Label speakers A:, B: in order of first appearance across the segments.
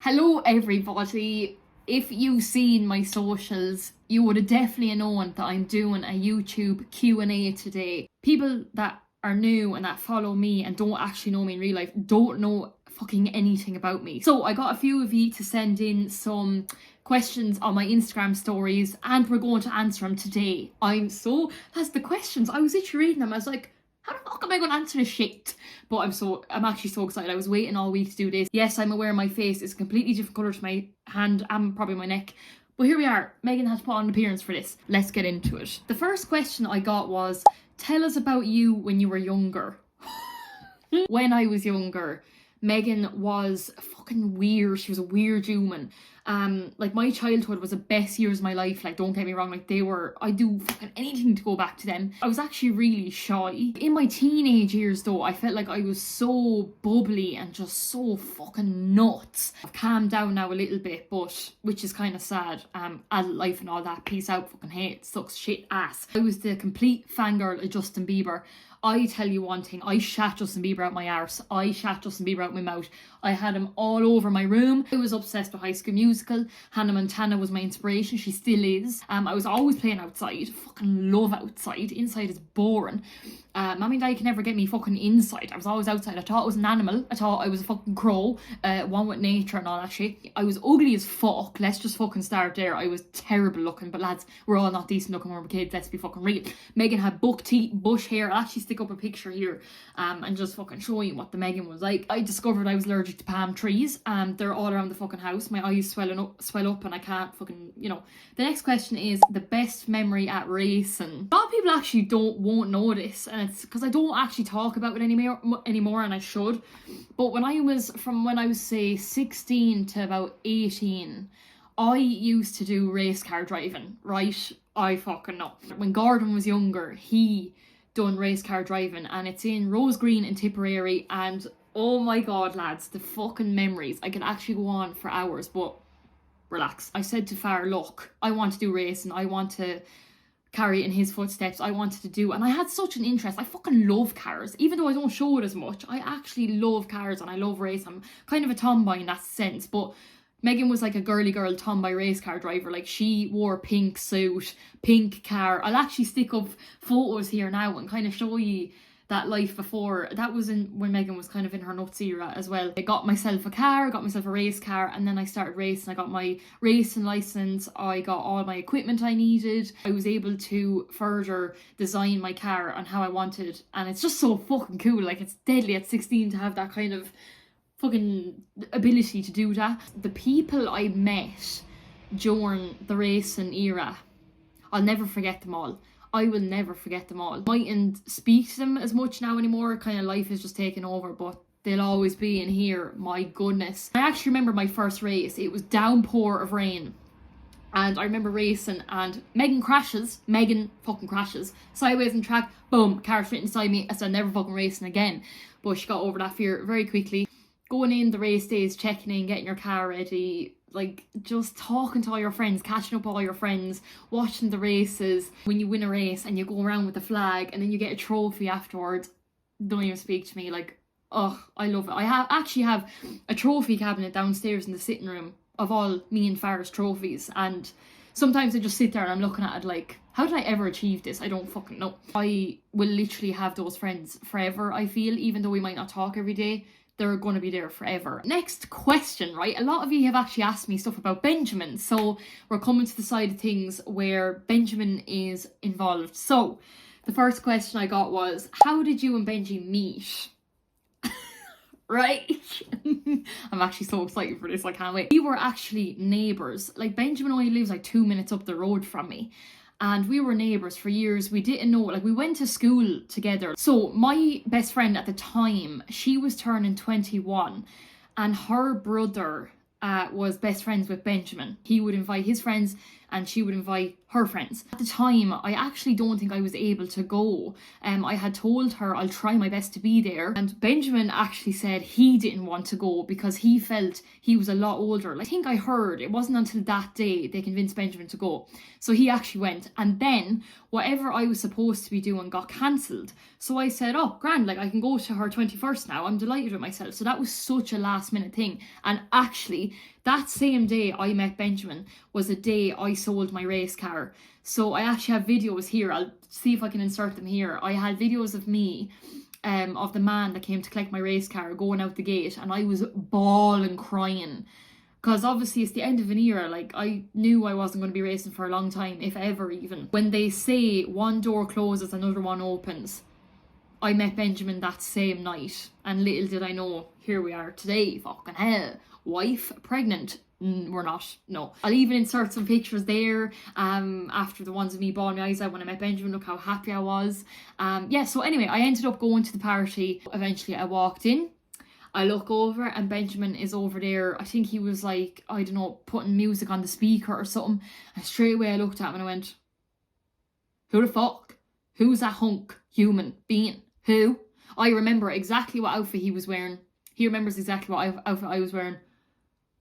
A: Hello everybody. If you've seen my socials, you would have definitely known that I'm doing a YouTube Q&A today. People that are new and that follow me and don't actually know me in real life don't know fucking anything about me. So I got a few of you to send in some questions on my Instagram stories and we're going to answer them today. That's the questions. I was literally reading them. I was like, how the fuck am I going to answer this shit? But I'm actually so excited. I was waiting all week to do this. Yes, I'm aware my face is a completely different colour to my hand and probably my neck. But here we are. Megan had to put on an appearance for this. Let's get into it. The first question I got was, tell us about you when you were younger. When I was younger, Megan was fucking weird. She was a weird human. Like my childhood was the best years of my life. Like, don't get me wrong, like I'd do fucking anything to go back to them. I was actually really shy. In my teenage years though, I felt like I was so bubbly and just so fucking nuts. I've calmed down now a little bit, but which is kind of sad. Adult life and all that. Peace out, fucking hate, sucks shit ass. I was the complete fangirl of Justin Bieber. I tell you one thing, I shat Justin Bieber out my arse. I shat Justin Bieber out my mouth. I had him all over my room. I was obsessed with High School Musical. Hannah Montana was my inspiration. She still is. I was always playing outside. Fucking love outside. Inside is boring. Mommy and Daddy can never get me fucking inside. I was always outside. I thought I was an animal. I thought I was a fucking crow. One with nature and all that shit. I was ugly as fuck. Let's just fucking start there. I was terrible looking. But lads, we're all not decent looking when we're kids. Let's be fucking real. Megan had buck teeth, bush hair. I'll actually stick up a picture here and just fucking show you what the Megan was like. I discovered I was allergic to palm trees. They're all around the fucking house. My eyes swell up and I can't fucking, The next question is the best memory at racing. A lot of people actually won't know this, and it's because I don't actually talk about it anymore, and I should. But when I was say 16 to about 18, I used to do race car driving, right? I fucking know. When Gordon was younger, he done race car driving, and it's in Rose Green in Tipperary, and oh my god lads, the fucking memories. I could actually go on for hours, but relax. I said to Far, look, I want to do racing. I want to carry in his footsteps. I wanted to do, and I had such an interest. I fucking love cars, even though I don't show it as much. I actually love cars and I love racing. I'm kind of a tomboy in that sense, but Megan was like a girly girl tomboy race car driver. Like, she wore pink suit, pink car. I'll actually stick up photos here now and kind of show you that life before. That was when Megan was kind of in her nuts era as well. I got myself a car, got myself a race car, and then I started racing. I got my racing license. I got all my equipment I needed. I was able to further design my car and how I wanted, and it's just so fucking cool. Like, it's deadly at 16 to have that kind of fucking ability to do that. The people I met during the racing era, I'll never forget them all. I will never forget them all. I mightn't speak to them as much now anymore. Kind of life has just taken over, but they'll always be in here. My goodness. I actually remember my first race. It was downpour of rain. And I remember racing and Megan fucking crashes sideways in track. Boom, car straight inside me. I said never fucking racing again. But she got over that fear very quickly. Going in the race days, checking in, getting your car ready, like just talking to all your friends, catching up all your friends, watching the races. When you win a race and you go around with the flag and then you get a trophy afterwards, don't even speak to me. Like, oh, I love it. I actually have a trophy cabinet downstairs in the sitting room of all me and Farah's trophies, and sometimes I just sit there and I'm looking at it like, how did I ever achieve this? I don't fucking know. I will literally have those friends forever, I feel, even though we might not talk every day. They're going to be there forever. Next question, right? A lot of you have actually asked me stuff about Benjamin. So we're coming to the side of things where Benjamin is involved. So the first question I got was, how did you and Benji meet? Right? I'm actually so excited for this. I can't wait. We were actually neighbours. Like, Benjamin only lives like 2 minutes up the road from me. And we were neighbours for years. We didn't know, like, we went to school together. So my best friend at the time, she was turning 21 and her brother was best friends with Benjamin. He would invite his friends and she would invite her friends. At the time, I actually don't think I was able to go. I had told her I'll try my best to be there. And Benjamin actually said he didn't want to go because he felt he was a lot older. I think I heard it wasn't until that day they convinced Benjamin to go. So he actually went. And then whatever I was supposed to be doing got cancelled. So I said, oh, grand, like I can go to her 21st now. I'm delighted with myself. So that was such a last minute thing. And actually, That same day I met Benjamin was the day I sold my race car. So I actually have videos here. I'll see if I can insert them here. I had videos of me, of the man that came to collect my race car going out the gate, and I was bawling, crying. Because obviously it's the end of an era. Like, I knew I wasn't going to be racing for a long time, if ever even. When they say one door closes, another one opens, I met Benjamin that same night. And little did I know, here we are today. Fucking hell. Wife, pregnant. We're not, no. I'll even insert some pictures there after the ones of me bawling my eyes out when I met Benjamin. Look how happy I was. Yeah, so anyway, I ended up going to the party. Eventually I walked in. I look over and Benjamin is over there. I think he was like, I don't know, putting music on the speaker or something. And straight away I looked at him and I went, who the fuck? Who's that hunk human being? Who? I remember exactly what outfit he was wearing. He remembers exactly what outfit I was wearing.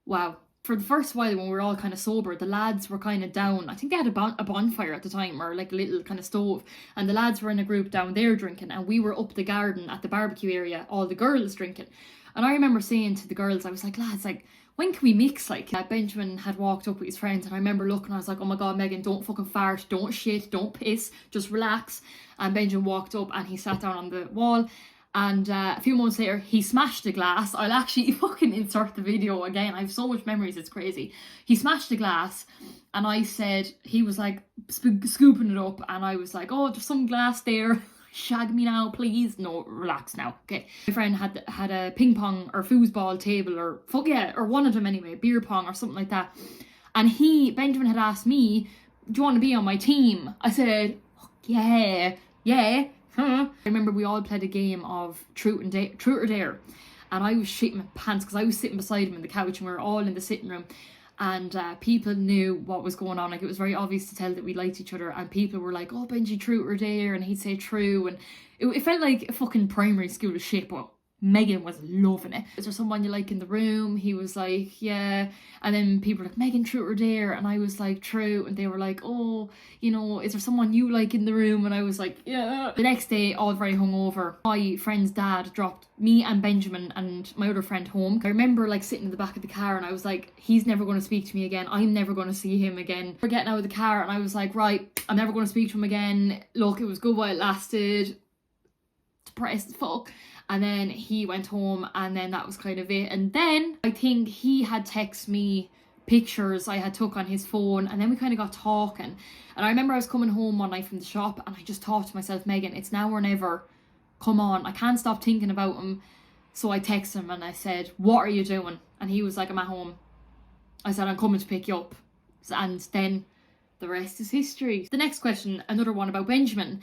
A: Wow. For the first while when we were all kind of sober, the lads were kind of down. I think they had a bonfire at the time, or like a little kind of stove. And the lads were in a group down there drinking. And we were up the garden at the barbecue area, all the girls drinking. And I remember saying to the girls, I was like, lads, like, when can we mix? Like, Benjamin had walked up with his friends, and I remember looking, I was like, oh my God, Megan, don't fucking fart, don't shit, don't piss, just relax. And Benjamin walked up and he sat down on the wall. And a few months later, he smashed the glass. I'll actually fucking insert the video again. I have so much memories, it's crazy. He smashed the glass, and I said, he was like scooping it up, and I was like, oh, there's some glass there. Shag me now, please. No, relax now. Okay. My friend had a ping pong or foosball table, or or one of them anyway, beer pong or something like that. And Benjamin had asked me, do you want to be on my team? I said, yeah. I remember we all played a game of Truth or Dare, and I was shitting my pants because I was sitting beside him in the couch, and we were all in the sitting room, and people knew what was going on. Like, it was very obvious to tell that we liked each other, and people were like, oh, Benji, Truth or Dare, and he'd say true, and it felt like a fucking primary school shit, but Megan was loving it. Is there someone you like in the room? He was like, yeah. And then people were like, Megan, Truth or Dare? And I was like, true. And they were like, oh, you know, is there someone you like in the room? And I was like, yeah. The next day, all very hungover, my friend's dad dropped me and Benjamin and my other friend home. I remember like sitting in the back of the car, and I was like, he's never going to speak to me again. I'm never going to see him again. We're getting out of the car, and I was like, right, I'm never going to speak to him again. Look, it was good while it lasted. Depressed as fuck. And then he went home, and then that was kind of it. And then I think he had texted me pictures I had took on his phone, and then we kind of got talking. And I remember I was coming home one night from the shop, and I just thought to myself, Megan, it's now or never. Come on, I can't stop thinking about him. So I texted him and I said, what are you doing? And he was like, I'm at home. I said, I'm coming to pick you up. And then the rest is history. The next question, another one about Benjamin.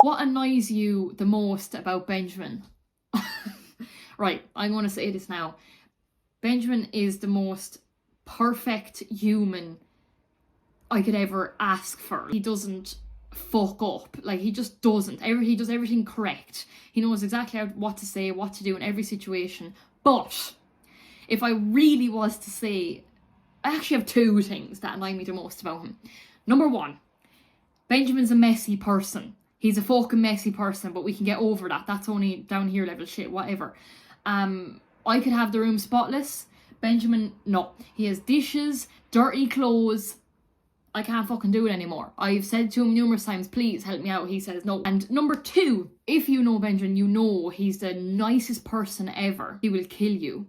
A: What annoys you the most about Benjamin? Right, I'm going to say this now. Benjamin is the most perfect human I could ever ask for. He doesn't fuck up. Like, he just doesn't. He does everything correct. He knows exactly what to say, what to do in every situation. But if I really was to say, I actually have two things that annoy me the most about him. Number one, Benjamin's a messy person. He's a fucking messy person, but we can get over that. That's only down here level shit, whatever. I could have the room spotless. Benjamin, no. He has dishes, dirty clothes. I can't fucking do it anymore. I've said to him numerous times, please help me out. He says no. And number two, if you know Benjamin, you know he's the nicest person ever. He will kill you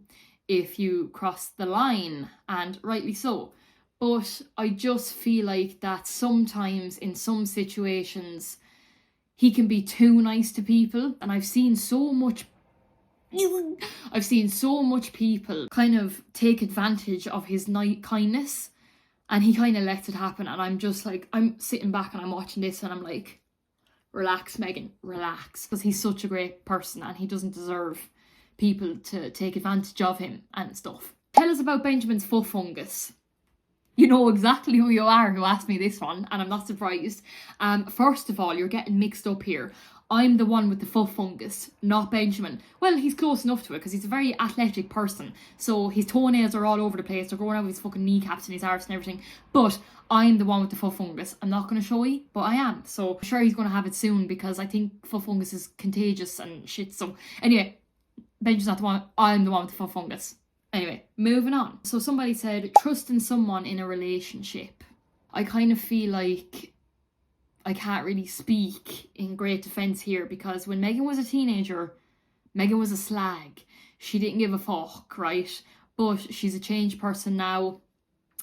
A: if you cross the line, and rightly so. But I just feel like that sometimes in some situations he can be too nice to people, and I've seen so much people kind of take advantage of his kindness, and he kind of lets it happen. And I'm just like, I'm sitting back and I'm watching this and I'm like, relax, Megan, relax, because he's such a great person and he doesn't deserve people to take advantage of him and stuff. Tell us about Benjamin's foot fungus. You know exactly who you are who asked me this one, and I'm not surprised. First of all, you're getting mixed up here. I'm the one with the foot fungus, not Benjamin. Well, he's close enough to it because he's a very athletic person. So his toenails are all over the place. They're growing out of his fucking kneecaps and his arse and everything. But I'm the one with the foot fungus. I'm not going to show you, but I am. So I'm sure he's going to have it soon because I think foot fungus is contagious and shit. So anyway, Benjamin's not the one. I'm the one with the foot fungus. Anyway, moving on. So somebody said, trusting someone in a relationship. I kind of feel like I can't really speak in great defense here, because when Megan was a teenager, Megan was a slag. She didn't give a fuck, right? But she's a changed person now,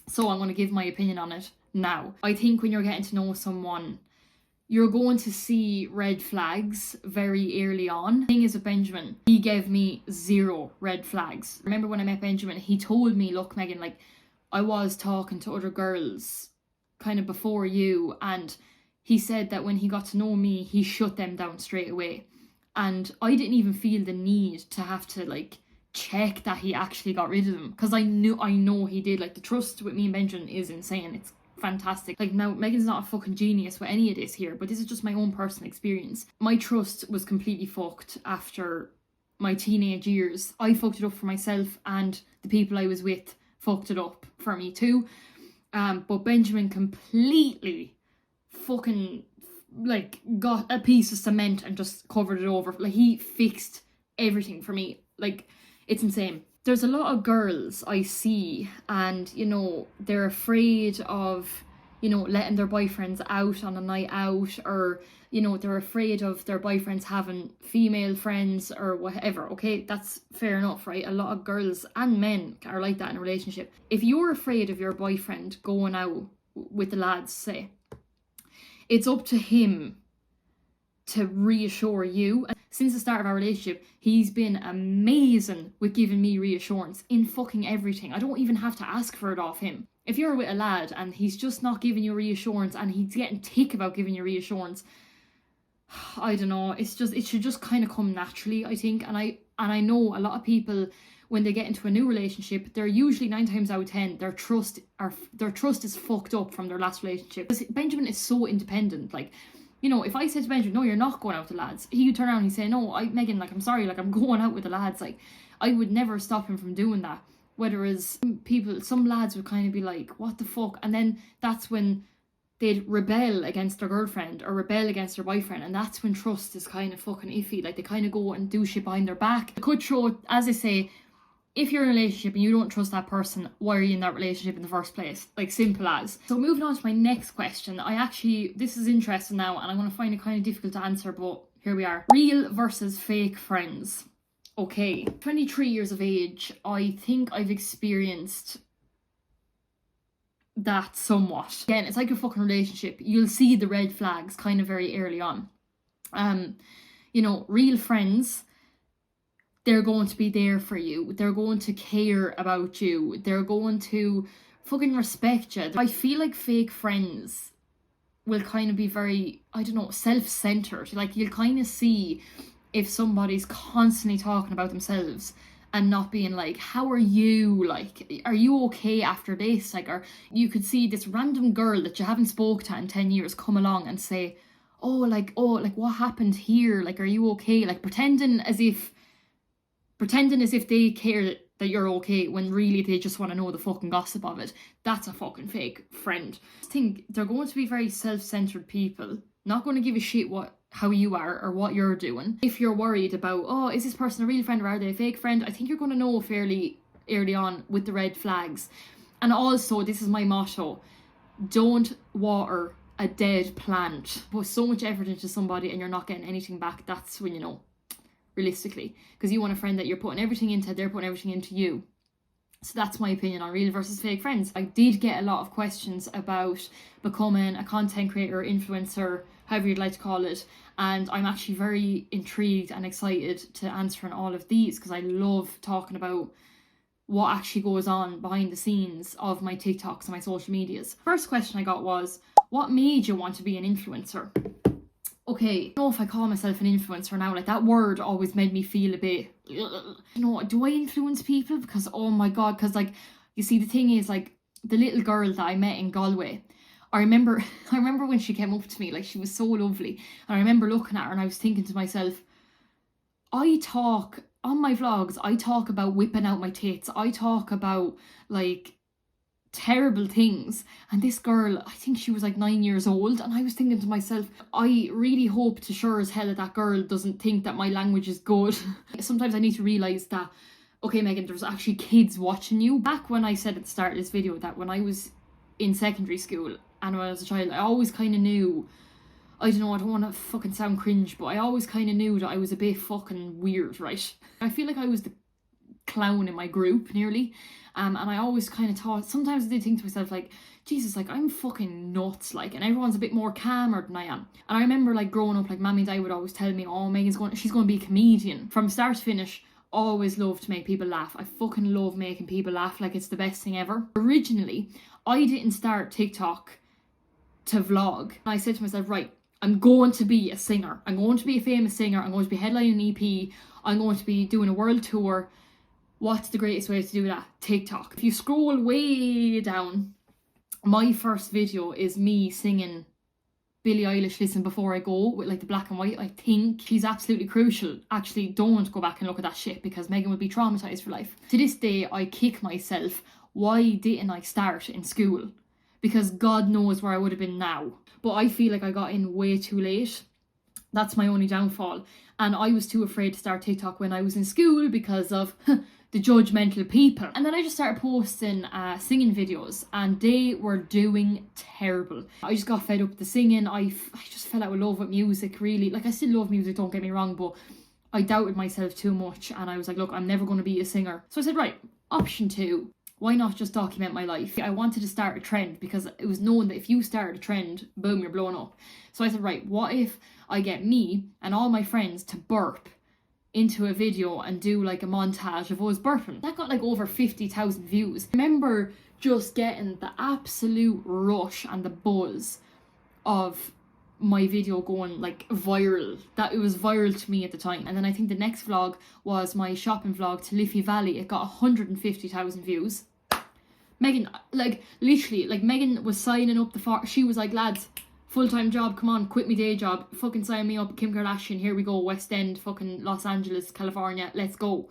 A: so I'm going to give my opinion on it now. I think when you're getting to know someone, you're going to see red flags very early on. The thing is with Benjamin, he gave me 0 red flags. Remember when I met Benjamin, he told me, look, Megan, like, I was talking to other girls kind of before you, and he said that when he got to know me, he shut them down straight away. And I didn't even feel the need to have to like check that he actually got rid of them, because I know he did. Like, the trust with me and Benjamin is insane. It's fantastic. Like, now Megan's not a fucking genius with any of this here, but this is just my own personal experience. My trust was completely fucked after my teenage years. I fucked it up for myself, and the people I was with fucked it up for me too. But Benjamin completely fucking like got a piece of cement and just covered it over. Like, he fixed everything for me. Like, it's insane. There's a lot of girls I see, and you know, they're afraid of, you know, letting their boyfriends out on a night out, or you know, they're afraid of their boyfriends having female friends or whatever. Okay, that's fair enough, right? A lot of girls and men are like that in a relationship. If you're afraid of your boyfriend going out with the lads, say, it's up to him to reassure you. And since the start of our relationship, he's been amazing with giving me reassurance in fucking everything. I don't even have to ask for it off him. If you're with a lad and he's just not giving you reassurance, and he's getting tick about giving you reassurance, I don't know, it should just kind of come naturally, I think. And I know a lot of people, when they get into a new relationship, they're usually 9 times out of 10, their trust is fucked up from their last relationship. Because Benjamin is so independent. Like, you know, if I said to Benjamin, no, you're not going out with the lads, he would turn around and he'd say, no, Megan, like, I'm sorry, like, I'm going out with the lads. Like, I would never stop him from doing that. Whereas some lads would kind of be like, what the fuck? And then that's when they'd rebel against their girlfriend or rebel against their boyfriend, and that's when trust is kind of fucking iffy. Like, they kind of go and do shit behind their back. It could show, as I say, if you're in a relationship and you don't trust that person, why are you in that relationship in the first place? Like, simple as. So moving on to my next question, this is interesting now, and I'm going to find it kind of difficult to answer, but here we are. Real versus fake friends. Okay, 23 years of age, I think I've experienced that somewhat. Again, it's like a fucking relationship. You'll see the red flags kind of very early on. You know, real friends, they're going to be there for you. They're going to care about you. They're going to fucking respect you. I feel like fake friends will kind of be very, I don't know, self-centered. Like, you'll kind of see if somebody's constantly talking about themselves and not being like, how are you? Like, are you okay after this? Like, or you could see this random girl that you haven't spoke to in 10 years come along and say, oh, what happened here? Like, are you okay? Like, pretending as if they care that you're okay, when really they just want to know the fucking gossip of it. That's a fucking fake friend. I think they're going to be very self-centered people, not going to give a shit how you are or what you're doing. If you're worried about, oh, is this person a real friend or are they a fake friend, I think you're going to know fairly early on with the red flags. And also, this is my motto, don't water a dead plant. Put so much effort into somebody and you're not getting anything back, that's when you know, realistically, because you want a friend that you're putting everything into, they're putting everything into you. So that's my opinion on real versus fake friends. I did get a lot of questions about becoming a content creator, influencer, however you'd like to call it, and I'm actually very intrigued and excited to answer on all of these, because I love talking about what actually goes on behind the scenes of my TikToks and my social medias. First question I got was, what made you want to be an influencer? Okay, I don't know if I call myself an influencer now. Like, that word always made me feel a bit, you know, do I influence people? Because, oh my God, because, like, you see, the thing is, like, the little girl that I met in Galway, I remember when she came up to me, like, she was so lovely. And I remember looking at her and I was thinking to myself, on my vlogs, I talk about whipping out my tits. I talk about, like, terrible things, and this girl, I think she was like 9 years old, and I was thinking to myself, I really hope to sure as hell that girl doesn't think that my language is good. Sometimes I need to realise that okay, Megan, there's actually kids watching you. Back when I said at the start of this video that when I was in secondary school and when I was a child, I always kind of knew, I don't know, I don't want to fucking sound cringe, but I always kind of knew that I was a bit fucking weird, right? I feel like I was the clown in my group nearly, and I always kind of thought, sometimes I did think to myself like, Jesus, like I'm fucking nuts, like, and everyone's a bit more calmer than I am. And I remember like growing up, like Mammy and Dad would always tell me, oh, she's going to be a comedian. From start to finish, always love to make people laugh. I fucking love making people laugh, like it's the best thing ever. Originally, I didn't start TikTok to vlog. I said to myself, right, I'm going to be a singer. I'm going to be a famous singer. I'm going to be headlining an EP. I'm going to be doing a world tour. What's the greatest way to do that? TikTok. If you scroll way down, my first video is me singing Billie Eilish Listen Before I Go with like the black and white. I think she's absolutely crucial. Actually, don't go back and look at that shit because Megan would be traumatized for life. To this day, I kick myself. Why didn't I start in school? Because God knows where I would have been now. But I feel like I got in way too late. That's my only downfall. And I was too afraid to start TikTok when I was in school because of the judgmental people. And then I just started posting singing videos and they were doing terrible. I just got fed up with the singing. I just fell out of love with music, really. Like, I still love music, don't get me wrong, but I doubted myself too much and I was like, look, I'm never going to be a singer. So I said, right, option 2. Why not just document my life? I wanted to start a trend because it was known that if you start a trend, boom, you're blowing up. So I said, right, what if I get me and all my friends to burp into a video and do like a montage of us burping? That got like over 50,000 views. I remember just getting the absolute rush and the buzz of my video going like viral. That it was viral to me at the time. And then I think the next vlog was my shopping vlog to Liffey Valley. It got 150,000 views. Megan, like literally, like Megan was signing up she was like, lads, full-time job, come on, quit my day job, fucking sign me up, Kim Kardashian, here we go, West End, fucking Los Angeles, California, let's go.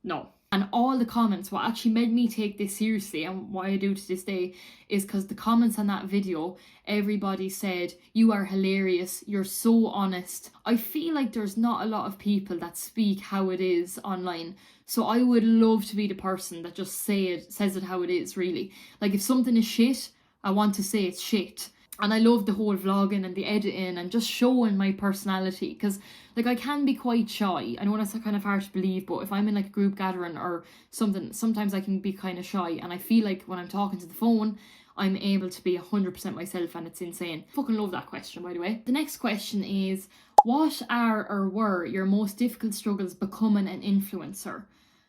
A: No. And all the comments, what actually made me take this seriously and what I do to this day is because the comments on that video, everybody said, you are hilarious, you're so honest. I feel like there's not a lot of people that speak how it is online. So I would love to be the person that just says it how it is, really. Like if something is shit, I want to say it's shit. And I love the whole vlogging and the editing and just showing my personality because like I can be quite shy. I know that's kind of hard to believe, but if I'm in like a group gathering or something, sometimes I can be kind of shy and I feel like when I'm talking to the phone, I'm able to be 100% myself and it's insane. Fucking love that question, by the way. The next question is, what are or were your most difficult struggles becoming an influencer?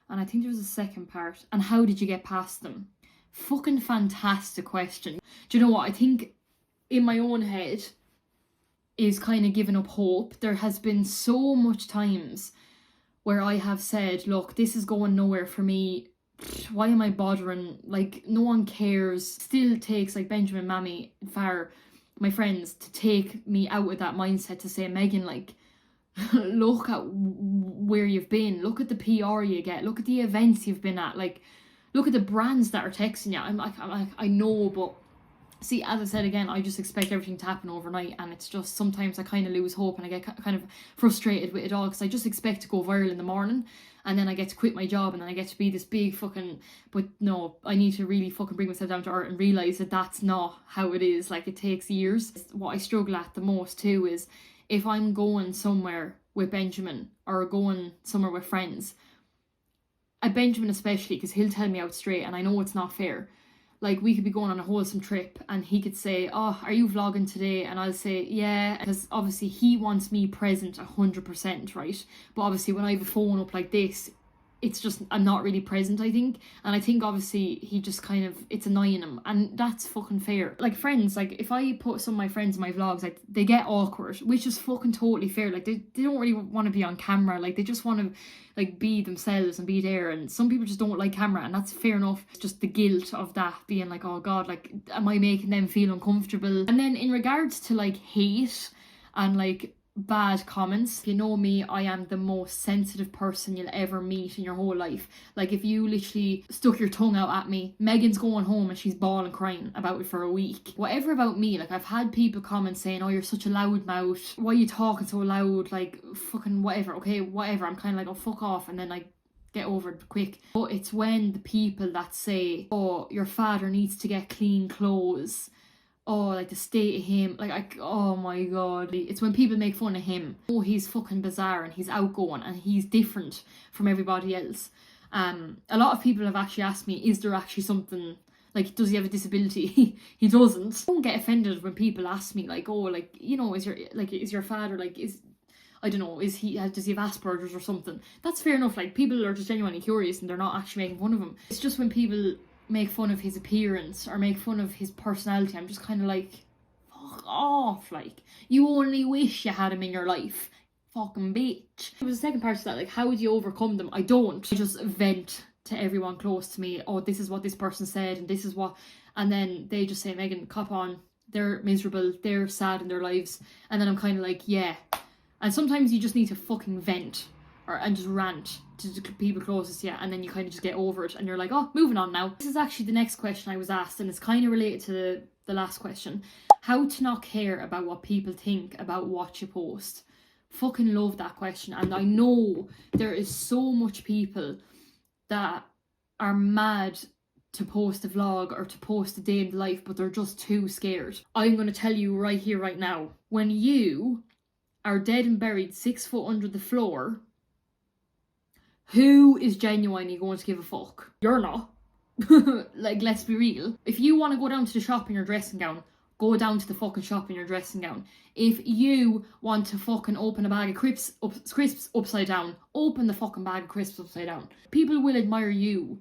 A: And I think there was a second part. And how did you get past them? Fucking fantastic question. Do you know what? I think in my own head is kind of giving up hope. There has been so much times where I have said, look, this is going nowhere for me. Why am I bothering? Like, no one cares. Still takes like Benjamin, Mammy, Far, my friends to take me out of that mindset to say, Megan, like, look at where you've been. Look at the PR you get. Look at the events you've been at. Like, look at the brands that are texting you. I'm like, I know, but see, as I said again, I just expect everything to happen overnight and it's just sometimes I kind of lose hope and I get kind of frustrated with it all because I just expect to go viral in the morning and then I get to quit my job and then I get to be this big fucking, but no, I need to really fucking bring myself down to earth and realise that that's not how it is. Like, it takes years. What I struggle at the most too is if I'm going somewhere with Benjamin or going somewhere with friends, Benjamin especially, because he'll tell me out straight and I know it's not fair. Like, we could be going on a wholesome trip and he could say, oh, are you vlogging today? And I'll say, yeah, because obviously he wants me present 100%, right? But obviously when I have a phone up like this, it's just, I'm not really present, I think. And I think obviously he just kind of, it's annoying him. And that's fucking fair. Like, friends, like if I put some of my friends in my vlogs, like they get awkward, which is fucking totally fair. Like they don't really want to be on camera. Like they just want to like be themselves and be there. And some people just don't like camera and that's fair enough. It's just the guilt of that being like, oh God, like am I making them feel uncomfortable? And then in regards to like hate and like bad comments, if you know me, I am the most sensitive person you'll ever meet in your whole life. Like if you literally stuck your tongue out at me, Megan's going home and she's bawling crying about it for a week. Whatever about me, like I've had people comment saying, oh, you're such a loud mouth, why are you talking so loud, like fucking whatever. Okay, whatever. I'm kind of like, oh, fuck off. And then like get over it quick. But it's when the people that say, oh, your father needs to get clean clothes, oh, like the state of him, oh my god. It's when people make fun of him. Oh, he's fucking bizarre and he's outgoing and he's different from everybody else. A lot of people have actually asked me, is there actually something, like, does he have a disability? He doesn't. I don't get offended when people ask me, like, oh, like, you know, is your father, like, I don't know, does he have Asperger's or something? That's fair enough. Like, people are just genuinely curious and they're not actually making fun of him. It's just when people make fun of his appearance or make fun of his personality, I'm just kind of like, fuck off. Like, you only wish you had him in your life, fucking bitch. There was the second part to that, like, how would you overcome them? I don't. I just vent to everyone close to me, oh, this is what this person said and this is what, and then they just say, Megan, cop on, they're miserable, they're sad in their lives, and then I'm kind of like, yeah. And sometimes you just need to fucking vent and just rant to the people closest to you, and then you kind of just get over it and you're like, oh, moving on now. This is actually the next question I was asked, and it's kind of related to the last question. How to not care about what people think about what you post. Fucking love that question. And I know there is so much people that are mad to post a vlog or to post a day in life, but they're just too scared. I'm going to tell you right here, right now, when you are dead and buried 6 foot under the floor, who is genuinely going to give a fuck? You're not. Like, let's be real. If you want to go down to the shop in your dressing gown, go down to the fucking shop in your dressing gown. If you want to fucking open a bag of crisps upside down, open the fucking bag of crisps upside down. People will admire you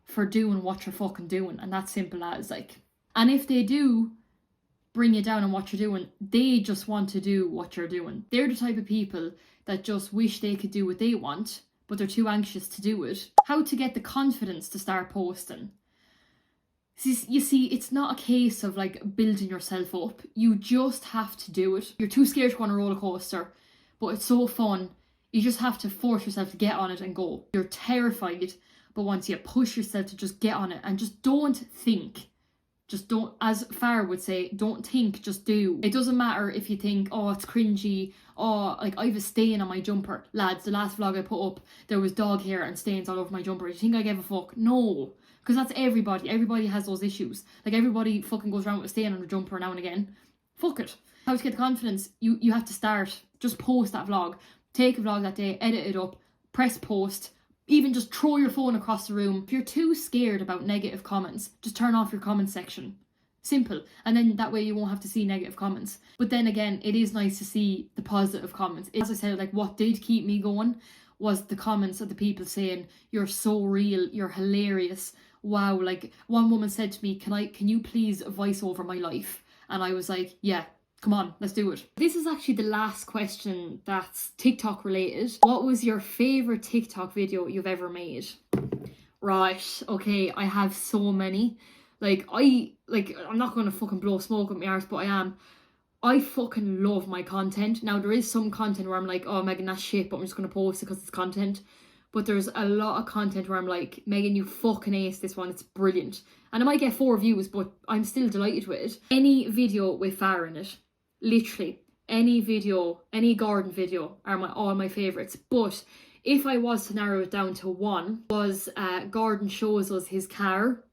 A: for doing what you're fucking doing, and that's simple as, like. And if they do bring you down on what you're doing, they just want to do what you're doing. They're the type of people that just wish they could do what they want, but they're too anxious to do it. How to get the confidence to start posting. You see, it's not a case of like building yourself up. You just have to do it. You're too scared to go on a roller coaster, but it's so fun. You just have to force yourself to get on it and go. You're terrified, but once you push yourself to just get on it and just don't think. Just don't, as Farah would say, don't think, just do. It doesn't matter if you think, oh, it's cringy, oh, like, I have a stain on my jumper. Lads, the last vlog I put up, there was dog hair and stains all over my jumper. Do you think I gave a fuck? No. Because that's everybody. Everybody has those issues. Like, everybody fucking goes around with a stain on their jumper now and again. Fuck it. How to get the confidence? You have to start. Just post that vlog. Take a vlog that day, edit it up, press post. Even just throw your phone across the room. If you're too scared about negative comments, just turn off your comment section. Simple. And then that way you won't have to see negative comments. But then again, it is nice to see the positive comments. As I said, like, what did keep me going was the comments of the people saying, you're so real, you're hilarious. Wow, like, one woman said to me, can you please voice over my life? And I was like, yeah, come on, let's do it. This is actually the last question that's TikTok related. What was your favourite TikTok video you've ever made? Right, okay, I have so many. I'm not going to fucking blow smoke up my arse, but I am. I fucking love my content. Now, there is some content where I'm like, oh, Megan, that's shit, but I'm just going to post it because it's content. But there's a lot of content where I'm like, Megan, you fucking ace this one. It's brilliant. And I might get 4 views, but I'm still delighted with it. Any video with Farah in it, literally, any video, any garden video are all my favourites. But if I was to narrow it down to one, was Gordon shows us his car.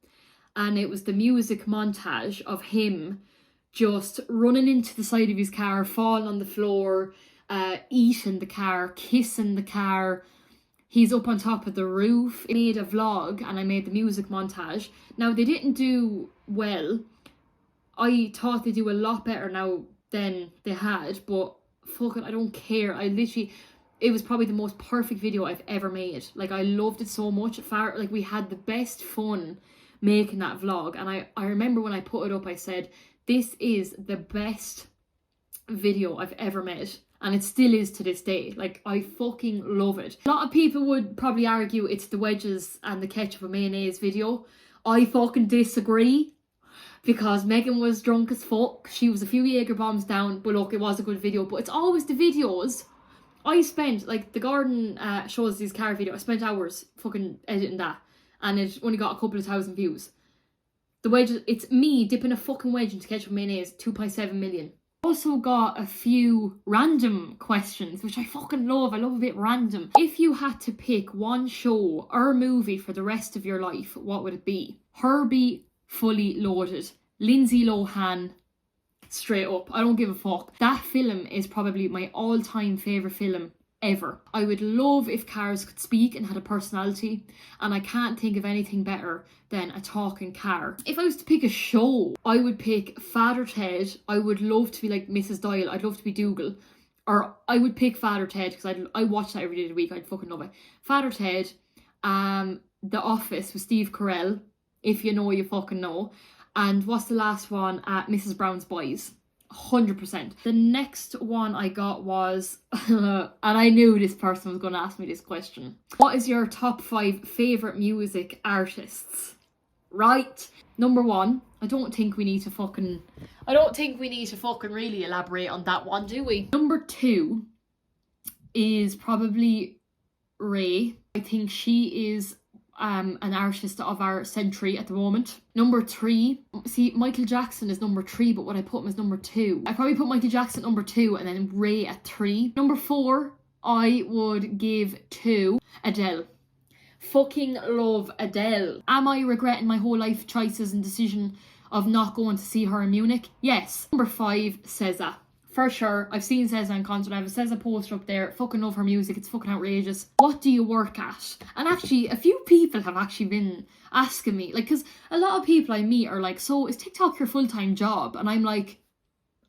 A: And it was the music montage of him just running into the side of his car, falling on the floor, eating the car, kissing the car. He's up on top of the roof. I made a vlog and I made the music montage. Now, they didn't do well. I thought they do a lot better now than they had, but fucking, I don't care. It was probably the most perfect video I've ever made. Like, I loved it so much. Like, we had the best fun making that vlog. And I remember when I put it up, I said, this is the best video I've ever made. And it still is to this day. Like, I fucking love it. A lot of people would probably argue it's the wedges and the ketchup and mayonnaise video. I fucking disagree. Because Megan was drunk as fuck. She was a few Jaeger bombs down. But look, it was a good video. But it's always the videos. I spent, like, the garden shows these car video. I spent hours fucking editing that. And it only got a couple of thousand views. The wedges, it's me dipping a fucking wedge into ketchup and mayonnaise, 2.7 million. Also got a few random questions, which I fucking love. I love a bit random. If you had to pick one show or movie for the rest of your life, what would it be? Herbie Fully Loaded. Lindsay Lohan, straight up. I don't give a fuck. That film is probably my all-time favourite film ever. I would love if cars could speak and had a personality, and I can't think of anything better than a talking car. If I was to pick a show, I would pick Father Ted. I would love to be like Mrs. Doyle. I'd love to be Dougal. Or I would pick Father Ted because I watch that every day of the week. I'd fucking love it. Father Ted, The Office with Steve Carell. If you know, you fucking know. And what's the last one? Mrs. Brown's Boys. 100%. The next one I got was, and I knew this person was going to ask me this question. What is your top 5 favourite music artists? Right. Number 1, I don't think we need to fucking really elaborate on that one, do we? Number 2 is probably Ray. I think she is an artist of our century at the moment. Number 3, see, Michael Jackson is number 3, but what I put him as number 2. I probably put Michael Jackson number 2 and then Ray at 3. Number 4, I would give to Adele. Fucking love Adele. Am I regretting my whole life choices and decision of not going to see her in Munich? Yes. Number 5, SZA. For sure, I've seen SZA in concert. I have a SZA poster up there. Fucking love her music. It's fucking outrageous. What do you work at? And actually, a few people have actually been asking me, like, because a lot of people I meet are like, so is TikTok your full-time job? And I'm like,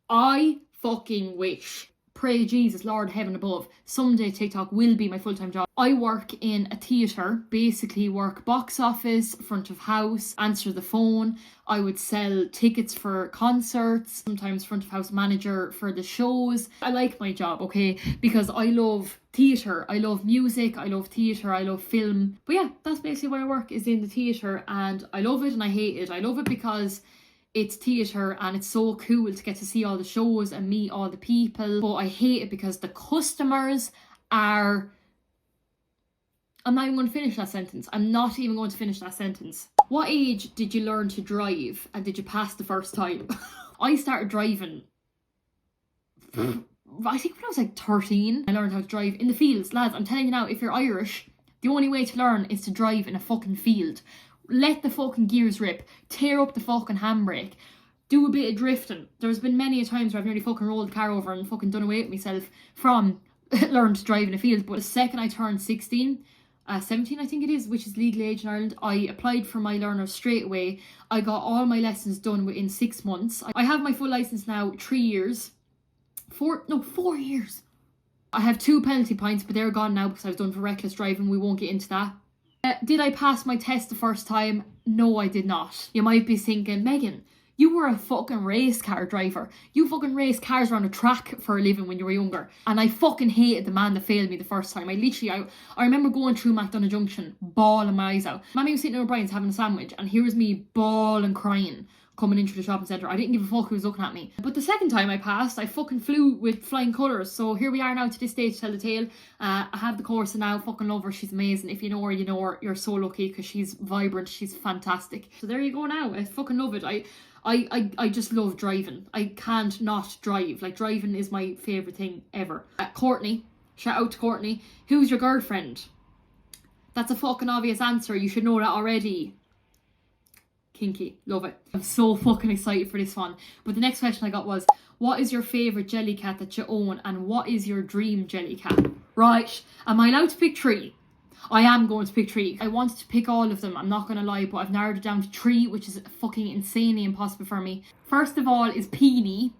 A: I fucking wish. Pray Jesus, Lord heaven above, someday TikTok will be my full-time job. I work in a theatre, basically work box office, front of house, answer the phone. I would sell tickets for concerts, sometimes front of house manager for the shows. I like my job, okay, because I love theatre, I love music, I love theatre, I love film. But yeah, that's basically where I work, is in the theatre, and I love it and I hate it. I love it because it's theatre and it's so cool to get to see all the shows and meet all the people. But I hate it because the customers are... I'm not even going to finish that sentence. I'm not even going to finish that sentence. What age did you learn to drive and did you pass the first time? I started driving, I think when I was like 13. I learned how to drive in the fields. Lads, I'm telling you now, if you're Irish, the only way to learn is to drive in a fucking field. Let the fucking gears rip, tear up the fucking handbrake, do a bit of drifting. There's been many a times where I've nearly fucking rolled the car over and fucking done away with myself from learning to drive in a field. But the second I turned 17 I think it is, which is legal age in Ireland, I applied for my learner straight away. I got all my lessons done within 6 months. I have my full licence now 3 years. 4 years. I have 2 penalty points, but they're gone now because I was done for reckless driving. We won't get into that. Did I pass my test the first time? No, I did not. You might be thinking, Megan, you were a fucking race car driver. You fucking raced cars around a track for a living when you were younger. And I fucking hated the man that failed me the first time. I remember going through McDonagh Junction, bawling my eyes out. Mammy was sitting in O'Brien's having a sandwich, and here was me bawling, crying, coming into the shopping centre. I didn't give a fuck who was looking at me. But the second time I passed, I fucking flew with flying colours. So here we are now to this day to tell the tale. I have the course and now, fucking love her. She's amazing. If you know her, you know her. You're so lucky because she's vibrant. She's fantastic. So there you go now. I fucking love it. I just love driving. I can't not drive. Like, driving is my favourite thing ever. Courtney, shout out to Courtney. Who's your girlfriend? That's a fucking obvious answer. You should know that already. Kinky. Love it. I'm so fucking excited for this one. But the next question I got was, what is your favourite Jellycat that you own and what is your dream Jellycat? Right. Am I allowed to pick 3? I am going to pick 3. I wanted to pick all of them, I'm not going to lie, but I've narrowed it down to 3, which is fucking insanely impossible for me. First of all is Peony.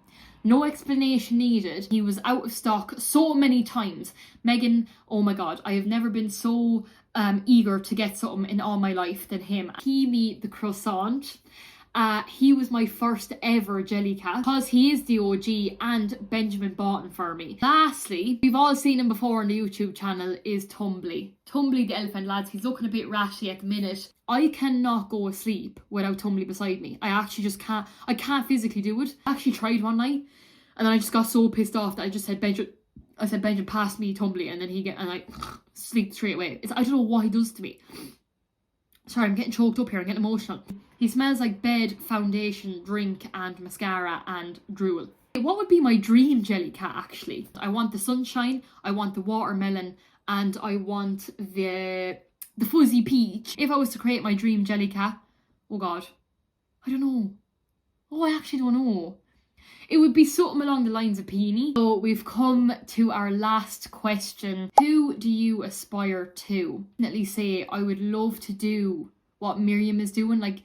A: No explanation needed. He was out of stock so many times. Megan, oh my god, I have never been so eager to get something in all my life than him. Kimi the croissant. He was my first ever Jellycat because he is the OG and Benjamin bought him for me. Lastly, we've all seen him before on the YouTube channel, is Tumbly. Tumbly the elephant, lads. He's looking a bit ratty at the minute. I cannot go to sleep without Tumbly beside me. I actually just can't. I can't physically do it. I actually tried one night and then I just got so pissed off that I just said, Benjamin, pass me Tumbly, and then and I sleep straight away. I don't know what he does to me. Sorry, I'm getting choked up here. I'm getting emotional. He smells like bed, foundation, drink, and mascara, and drool. What would be my dream jelly cat actually? I want the sunshine, I want the watermelon, and I want the fuzzy peach. If I was to create my dream jelly cat, oh god, I don't know. Oh, I actually don't know. It would be something along the lines of Peony. So we've come to our last question. Who do you aspire to? Definitely say I would love to do what Miriam is doing. Like,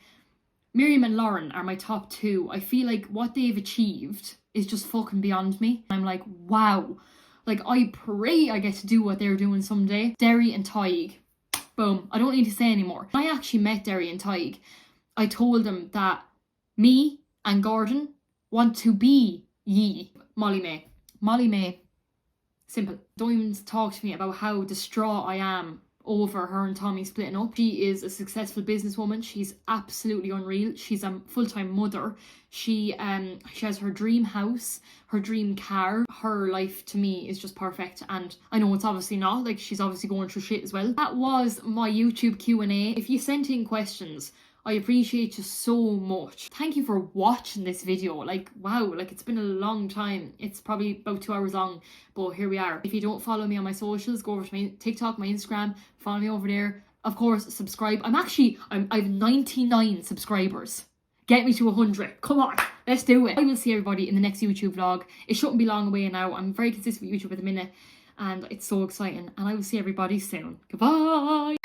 A: Miriam and Lauren are my top two. I feel like what they've achieved is just fucking beyond me. I'm like, wow. Like, I pray I get to do what they're doing someday. Derry and Tig. Boom. I don't need to say anymore. When I actually met Derry and Tig, I told them that me and Gordon want to be ye. Molly May. Simple. Don't even talk to me about how distraught I am over her and Tommy splitting up. She is a successful businesswoman. She's absolutely unreal. She's a full-time mother. She has her dream house, her dream car. Her life to me is just perfect, and I know it's obviously not. Like, she's obviously going through shit as well. That was my YouTube Q&A. If you sent in questions, I appreciate you so much. Thank you for watching this video. Like, wow, like it's been a long time. It's probably about 2 hours long, but here we are. If you don't follow me on my socials, go over to my TikTok, my Instagram, follow me over there. Of course, subscribe. I have 99 subscribers. Get me to 100. Come on, let's do it. I will see everybody in the next YouTube vlog. It shouldn't be long away now. I'm very consistent with YouTube at the minute, and it's so exciting. And I will see everybody soon. Goodbye.